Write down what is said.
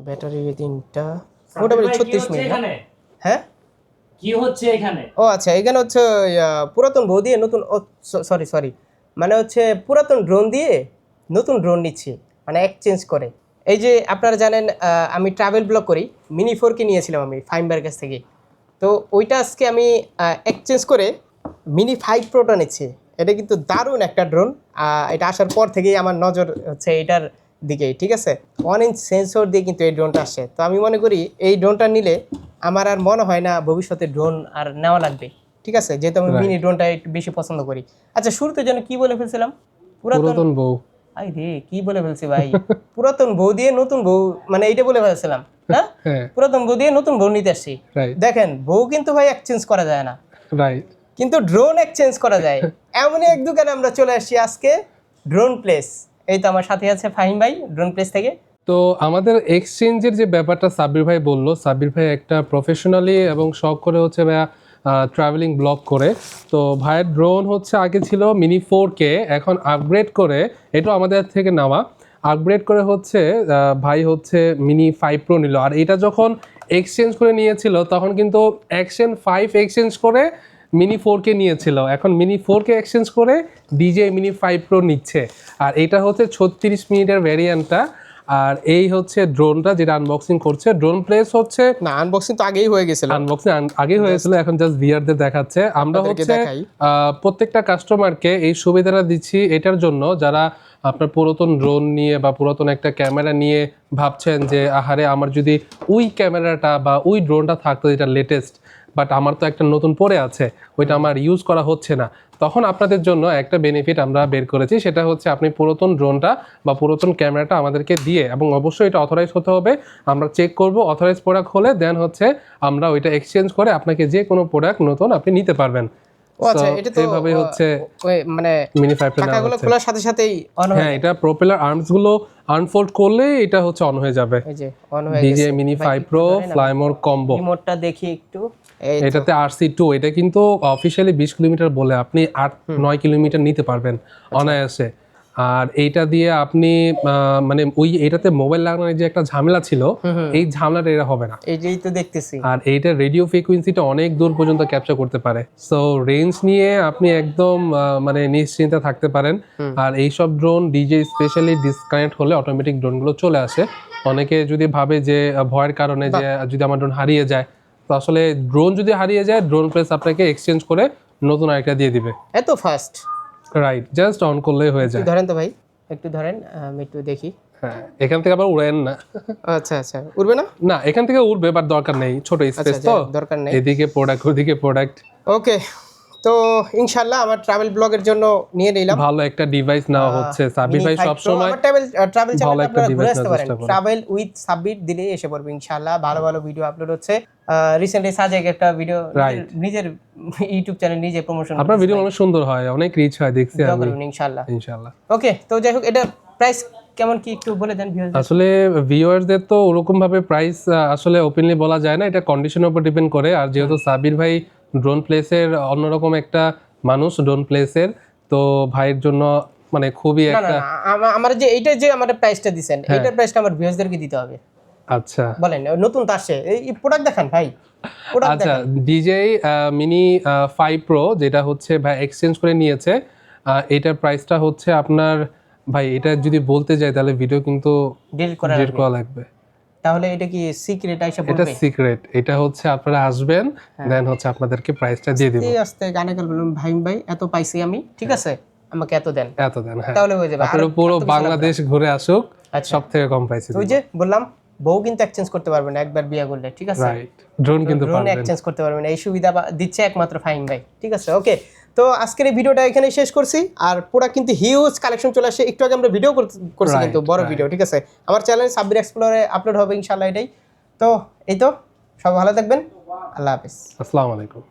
Battery 3টা মোটামুটি 36 minute. হ্যাঁ কি হচ্ছে এখানে? ও আচ্ছা, এখানে হচ্ছে পুরাতন বউ দিয়ে নতুন, সরি মানে হচ্ছে পুরাতন ড্রোন দিয়ে নতুন ড্রোন নিচ্ছি, মানে এক্সচেঞ্জ করে। এই যে আপনারা জানেন আমি ট্রাভেল ব্লগ করি, মিনি 4K নিয়েছিলাম আমি ফাইমবার কাছ থেকে। তো ওইটা আজকে আমি এক্সচেঞ্জ করে মিনি 5 প্রোটা নিচ্ছি। এটা কিন্তু দারুণ একটা ড্রোন। এটা আসার পর থেকেই আমার নজর হচ্ছে এটার দিকেই, ঠিক আছে। 1 ইঞ্চ সেন্সর দিয়ে কিন্তু এই ড্রোনটা আসে। তো আমি মনে করি এই ড্রোনটা নিলে আমার আর মনে হয় না ভবিষ্যতে ড্রোন আর নেওয়া লাগবে, ঠিক আছে, যেহেতু আমি মিনি ড্রোনটা একটু বেশি পছন্দ করি। আচ্ছা, শুরুতে যেন কি বলে ফেলছিলাম? পুরাতন বউ। আই রে, কি বলে ফেলছি ভাই! পুরাতন বউ দিয়ে নতুন বউ, মানে এইটা বলে ফেলছিলাম। হ্যাঁ, পুরাতন বউ দিয়ে নতুন বউ নিতে আসছি। দেখেন, বউ কিন্তু ভাই এক্সচেঞ্জ করা যায় না, রাইট, কিন্তু ড্রোন এক্সচেঞ্জ করা যায়। এমনই এক দোকানে আমরা চলে আসছি আজকে, ড্রোন প্লেস। এই তো আমার সাথে আছে ফাহিম ভাই ড্রোন প্লেস থেকে। তো আমাদের এক্সচেঞ্জের যে ব্যাপারটা সাব্বির ভাই বললো, সাব্বির ভাই একটা প্রফেশনালি এবং শখ করে হচ্ছে ভাইয়া ট্রাভেলিং ব্লগ করে। তো ভাইয়ের ড্রোন হচ্ছে আগে ছিল মিনি 4K, এখন আপগ্রেড করে, এটা আমাদের থেকে নেওয়া, আপগ্রেড করে হচ্ছে ভাই হচ্ছে মিনি 5 প্রো নিল। আর এটা যখন এক্সচেঞ্জ করে নিয়েছিল তখন কিন্তু অ্যাকশন 5 এক্সচেঞ্জ করে মিনি 4K নিয়েছিল, এখন মিনি 4K এক্সচেঞ্জ করে DJI মিনি 5 প্রো নিচ্ছে। আর এটা হচ্ছে 36 মিনিটের ভ্যারিয়েন্টটা। আর এই হচ্ছে ড্রোনটা যেটা আনবক্সিং করছে। ড্রোন প্লেস হচ্ছে না, আনবক্সিং তো আগেই হয়ে গেছিল, আনবক্সিং আগেই হয়েছিল, এখন জাস্ট ভিআরদের দেখাচ্ছে। আমরা হচ্ছে প্রত্যেকটা কাস্টমারকে এই সুবিধাটা দিচ্ছি এটার জন্য, যারা আপনার পুরাতন ড্রোন নিয়ে বা পুরাতন একটা ক্যামেরা নিয়ে ভাবছেন যে আহারে আমার যদি ওই ক্যামেরাটা বা ওই ড্রোনটা থাকতো যেটা লেটেস্ট, বাট আমার তো একটা নতুন পড়ে আছে, ওইটা আমার ইউজ করা হচ্ছে না, তখন আপনাদের জন্য একটা বেনিফিট আমরা বের করেছি। সেটা হচ্ছে আপনি পুরাতন ড্রোনটা বা পুরাতন ক্যামেরাটা আমাদেরকে দিয়ে, এবং অবশ্যই এটা অথরাইজ হতে হবে, আমরা চেক করব, অথরাইজ প্রোডাক্ট হলে দেন হচ্ছে আমরা ওইটা এক্সচেঞ্জ করে আপনাকে যে কোনো প্রোডাক্ট নতুন আপনি নিতে পারবেন। আচ্ছা, এটা তো এইভাবে হচ্ছে মানে মিনি 5 টাকাগুলো খোলার সাথে সাথেই অন হয়ে, হ্যাঁ, এটা প্রপেলার আর্মস গুলো আনফোল্ড করলে এটা হচ্ছে অন হয়ে যাবে। এই যে অন হয়ে গেছে DJI মিনি 5 প্রো ফ্লাই মোর কম্বো। রিমোটটা দেখি একটু। এটাতে RC2, এটা কিন্তু অফিশিয়ালি 20 কিলোমিটার বলে, আপনি 8-9 কিলোমিটার নিতে পারবেন অনায়াসে। আর এইটা দিয়ে আপনি মানে ওই এটাতে মোবাইল লাগানোর যে একটা ঝামেলা ছিল, এই ঝামেলাটা এটা হবে না। এইটাই তো দেখতেছি। আর এইটা রেডিও ফ্রিকোয়েন্সিটা অনেক দূর পর্যন্ত ক্যাপচার করতে পারে। সো রেঞ্জ নিয়ে আপনি একদম মানে নিশ্চিন্তে থাকতে পারেন। আর এইসব ড্রোন DJI স্পেশালি ডিসকানেক্ট হলে অটোমেটিক ড্রোনগুলো চলে আসে। অনেকে যদি ভাবে যে ভয়ের কারণে যে যদি আমার ড্রোন হারিয়ে যায়, তো আসলে ড্রোন যদি হারিয়ে যায় ড্রোন প্লেস আপনাকে এক্সচেঞ্জ করে নতুন আরেকটা দিয়ে দিবে। এত ফাস্ট? রাইট, জাস্ট অন করলেই হয়ে যায়। ধরেন তো ভাই, একটু ধরেন, আমি একটু দেখি। হ্যাঁ, এখান থেকে আবার উড়েন না। আচ্ছা আচ্ছা, উড়বে না? না, এখান থেকে উড়বে, বাট দরকার নেই, ছোট স্পেস তো, দরকার নেই। এদিকে প্রোডাক্ট ওদিকে প্রোডাক্ট। ওকে, তো ইনশাআল্লাহ আমার ট্রাভেল ব্লগের জন্য নিয়ে নিলাম ভালো একটা ডিভাইস নেওয়া হচ্ছে। সাব্বির ভাই সব সময় ট্রাভেল চ্যানেল আপনারা ঘুরে আসতে পারেন, চেষ্টা করেন। ট্রাভেল উইথ সাব্বির দিলেই এসে পড়বে ইনশাআল্লাহ। ভালো ভালো ভিডিও আপলোড হচ্ছে। রিসেন্টলি সাজেক একটা ভিডিও নিজের ইউটিউব চ্যানেল নিজে প্রমোশন, আপনার ভিডিও অনেক সুন্দর হয়, অনেক রিচ হয়, দেখছি আমি ইনশাআল্লাহ। ইনশাআল্লাহ। ওকে, তো যাই হোক, এটা প্রাইস কেমন কি একটু বলে দেন ভিউয়ারদের। আসলে ভিউয়ারদের তো ওরকম ভাবে প্রাইস আসলে ওপেনলি বলা যায় না, এটা কন্ডিশনের উপর ডিপেন্ড করে। আর যেহেতু সাব্বির ভাই ড্রোন প্লেসের অন্যরকম একটা মানুষ, ড্রোন প্লেসের, তো ভাইয়ের জন্য মানে খুবই একটা আমার যে এইটা যে আমার প্রাইসটা দিবেন, এইটার প্রাইসটা আমার ভিউয়ারদেরকে দিতে হবে। আচ্ছা বলেন, নতুন তো আসে, এই প্রোডাক্ট দেখান ভাই। আচ্ছা, DJI মিনি 5 প্রো যেটা হচ্ছে ভাই এক্সচেঞ্জ করে নিয়েছে, এটার প্রাইসটা হচ্ছে আপনার, ভাই এটা যদি বলতে যাই তাহলে ভিডিও কিন্তু ডিলিট করা লাগবে। তাহলে এটা কি সিক্রেট আইসা বলবে? এটা সিক্রেট, এটা হচ্ছে আপনারা আসবেন দেন হচ্ছে আপনাদেরকে প্রাইসটা দিয়ে দিব। এই আস্তে গানে গাল বলুন, ভাই ভাই এত পাইছি আমি, ঠিক আছে, আমাকে এত দেন। হ্যাঁ, তাহলে হয়ে যাবে। আপনারা পুরো বাংলাদেশ ঘুরে আসুক, সব থেকে কম প্রাইসে। ওই যে বললাম, বউ কিন্তু এক্সচেঞ্জ করতে পারবেন না একবার বিয়ে করলে, ঠিক আছে। রাইট, ড্রোন কিন্তু পারবেন, এক্সচেঞ্জ করতে পারবেন, এই সুবিধা দিচ্ছে একমাত্র ফাহিম ভাই, ঠিক আছে। ওকে, তো আজকের এই ভিডিওটা এখানে শেষ করছি। আর পুরো কিন্তু হিউজ কালেকশন চলে আসে, একটু আগে আমরা ভিডিও করছি কিন্তু বড় ভিডিও, ঠিক আছে। আমার চ্যানেল সাব্বির এক্সপ্লোরে আপলোড হবে ইনশাআল্লাহ এটাই। তো এই তো, সব ভালো থাকবেন, আল্লাহ হাফেজ, আসসালামু আলাইকুম।